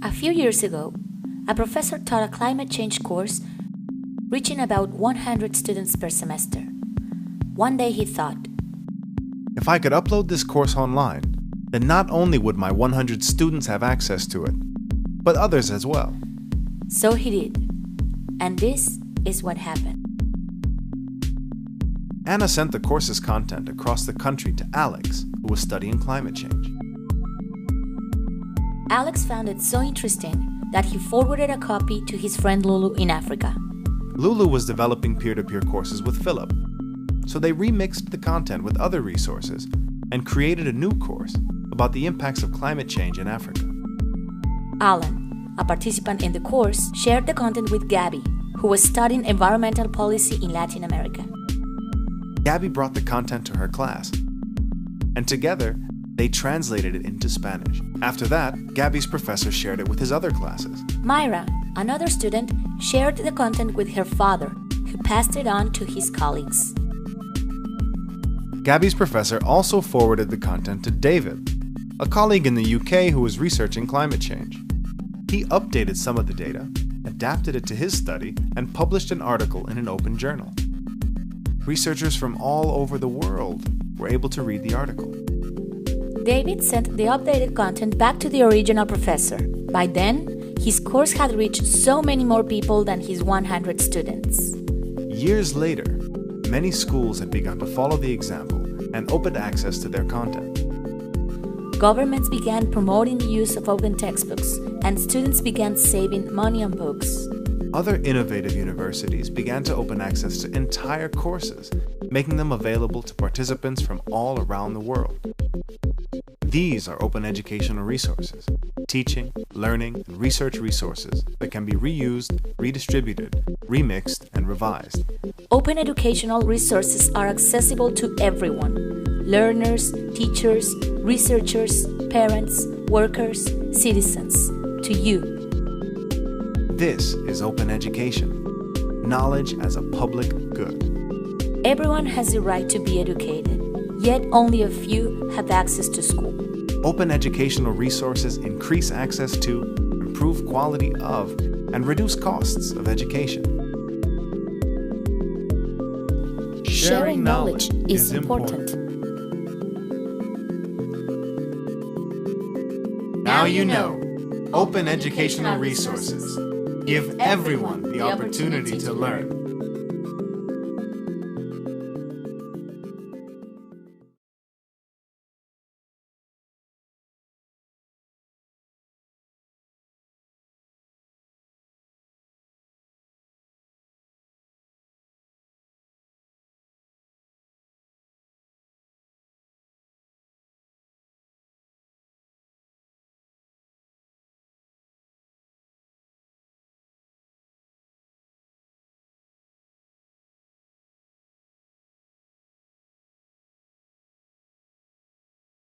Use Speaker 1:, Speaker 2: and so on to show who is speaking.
Speaker 1: A few years ago, a professor taught a climate change course reaching about 100 students per semester. One day he thought,
Speaker 2: if I could upload this course online, then not only would my 100 students have access to it, but others as well.
Speaker 1: So he did. And this is what happened.
Speaker 2: Anna sent the course's content across the country to Alex, who was studying climate change.
Speaker 1: Alex found it so interesting that he forwarded a copy to his friend Lulu in Africa.
Speaker 2: Lulu was developing peer-to-peer courses with Philip, so they remixed the content with other resources and created a new course about the impacts of climate change in Africa.
Speaker 1: Alan, a participant in the course, shared the content with Gabby, who was studying environmental policy in Latin America.
Speaker 2: Gabby brought the content to her class, and together, they translated it into Spanish. After that, Gabby's professor shared it with his other classes.
Speaker 1: Myra, another student, shared the content with her father, who passed it on to his colleagues.
Speaker 2: Gabby's professor also forwarded the content to David, a colleague in the UK who was researching climate change. He updated some of the data, adapted it to his study, and published an article in an open journal. Researchers from all over the world were able to read the article.
Speaker 1: David sent the updated content back to the original professor. By then, his course had reached so many more people than his 100 students.
Speaker 2: Years later, many schools had begun to follow the example and opened access to their content.
Speaker 1: Governments began promoting the use of open textbooks, and students began saving money on books.
Speaker 2: Other innovative universities began to open access to entire courses, making them available to participants from all around the world. These are open educational resources, teaching, learning, and research resources that can be reused, redistributed, remixed, and revised.
Speaker 1: Open educational resources are accessible to everyone: learners, teachers, researchers, parents, workers, citizens, to you.
Speaker 2: This is open education, knowledge as a public good.
Speaker 1: Everyone has the right to be educated, yet only a few have access to school.
Speaker 2: Open educational resources increase access to, improve quality of, and reduce costs of education.
Speaker 1: Sharing knowledge is important.
Speaker 2: Now you know. Open educational resources give everyone the opportunity to learn.